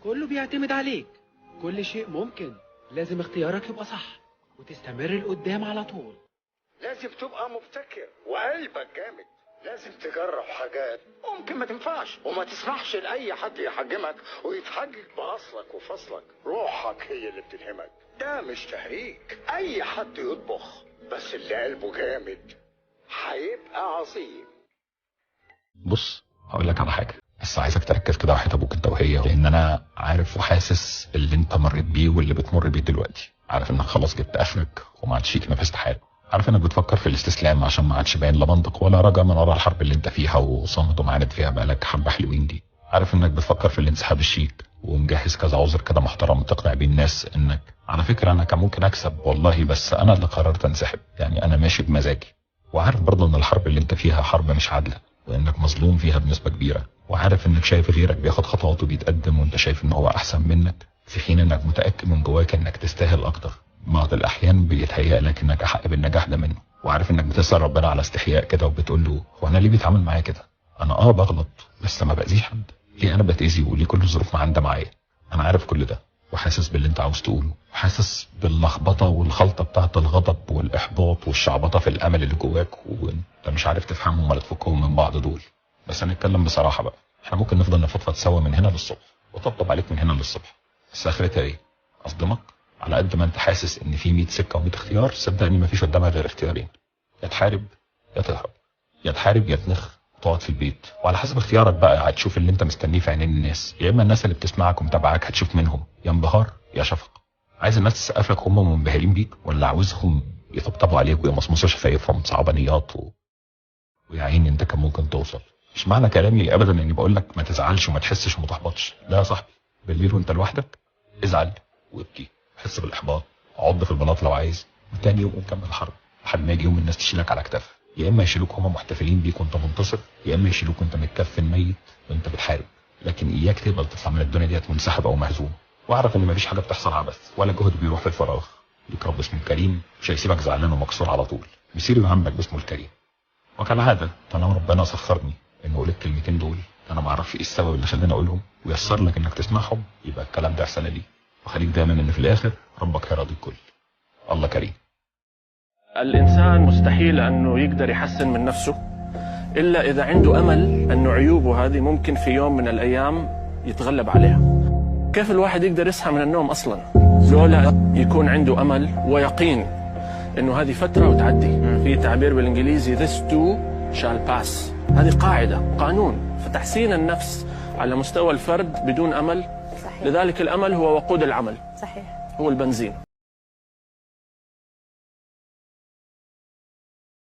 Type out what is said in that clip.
كله بيعتمد عليك. كل شيء ممكن، لازم اختيارك يبقى صح وتستمر لقدام على طول. لازم تبقى مبتكر وقلبك جامد. لازم تجرب حاجات ممكن ما تنفعش، وما تسمحش لأي حد يحجمك ويتحجج بأصلك وفصلك. روحك هي اللي بتلهمك، ده مش تهريج. أي حد يطبخ، بس اللي قلبه جامد هيبقى عظيم. بص هقول لك على حاجه، بس عايزك تركز كده وحياة ابوك انت وهي، لان انا عارف وحاسس اللي انت مريت بيه واللي بتمر بيه دلوقتي. عارف انك خلاص جبت اخرك وما عادش فيك نفس تحارب. عارف انك بتفكر في الاستسلام عشان ما عادش باين لا منطق ولا رجا من ورا الحرب اللي انت فيها وصامت ومعاند فيها بقالك حبه حلوين دي. عارف انك بتفكر في الانسحاب الشيك ومجهز كذا عذر كده محترم تقنع بيه الناس انك على فكره انا كان ممكن اكسب والله، بس انا اللي قررت انسحب، يعني انا ماشي بمزاجي. وعارف برضه ان الحرب اللي انت فيها حرب مش عادله وانك مظلوم فيها بنسبه كبيره، وعارف انك شايف غيرك بياخد خطوات وبيتقدم وانت شايف ان هو احسن منك، في حين انك متاكد من جواك انك تستاهل اكتر. بعض الاحيان بيتهيأ لك انك احق بالنجاح ده منه، وعارف انك بتسأل ربنا على استحياء كده وبتقول له هو انا ليه بيتعامل معايا كده؟ انا بغلط بس ما باذيش حد، ليه انا بتاذي وليه كل الظروف معاندة معايا؟ انا عارف كل ده وحاسس باللي انت عاوز تقوله، وحاسس باللخبطه والخلطه بتاعت الغضب والاحباط والشعبطه في الامل اللي جواك وانت مش عارف تفهمهم ولا تفكهم من بعض دول. بس هنتكلم بصراحه بقى، احنا ممكن نفضل نفضفض سوا من هنا للصبح وطبطب عليك من هنا للصبح، بس اخرتها ايه؟ اصدمك؟ على قد ما انت حاسس ان في 100 سكه و100 اختيار، صدقني مفيش قدامها غير اختيارين، يا تحارب يا تهرب، يا تحارب يا تنخ وتقعد في البيت، وعلى حسب اختيارك بقى هتشوف اللي انت مستنيه في عينين الناس. يا اما الناس اللي بتسمعك ومتابعاك هتشوف منهم يا انبهار يا شفقه. عايز الناس تسقف لك هم منبهرين بيك، ولا عاوزهم يطبطبوا عليك ويمصمصوا شفايفهم صعبانيات ويا عيني انت كان ممكن توصل؟ مش معنى كلامي ابدا اني بقول لك ما تزعلش وما تحسش وما تحبطش، لا يا صاحبي، بالليل وانت لوحدك ازعل وابكي، حس بالاحباط، عض في البلاط لو عايز، وتاني يوم كمل الحرب لحد ما يجي يوم الناس تشيلك على كتافها. يا اما يشيلوك هم محتفلين بيك وانت منتصر، يا اما يشيلوك وانت متكفن ميت وانت بتحارب. لكن اياك تقبل تطلع من الدنيا ديت منسحب او مهزوم، واعرف ان مفيش حاجه بتحصل عبث ولا جهد بيروح في الفراغ. ليك رب اسمه الكريم مش هيسيبك زعلان ومكسور على طول، بيصير يهمك باسمه الكريم. وكالعاده طالما ربنا سخرني ان اقول الكلمتين دول، انا ما اعرفش ايه السبب اللي خلاني اقولهم ويسر لك انك تسمعهم، يبقى الكلام ده رساله ليك، وخليك دايما ان في الاخر ربك هيراضي الكل. الله كريم. الإنسان مستحيل أنه يقدر يحسن من نفسه إلا إذا عنده أمل أنه عيوبه هذه ممكن في يوم من الأيام يتغلب عليها. كيف الواحد يقدر يصحى من النوم أصلا لولا يكون عنده أمل ويقين أنه هذه فترة وتعدي؟ في تعبير بالإنجليزي this too shall pass. هذه قاعدة قانون. فتحسين النفس على مستوى الفرد بدون أمل، صحيح. لذلك الأمل هو وقود العمل، صحيح، هو البنزين.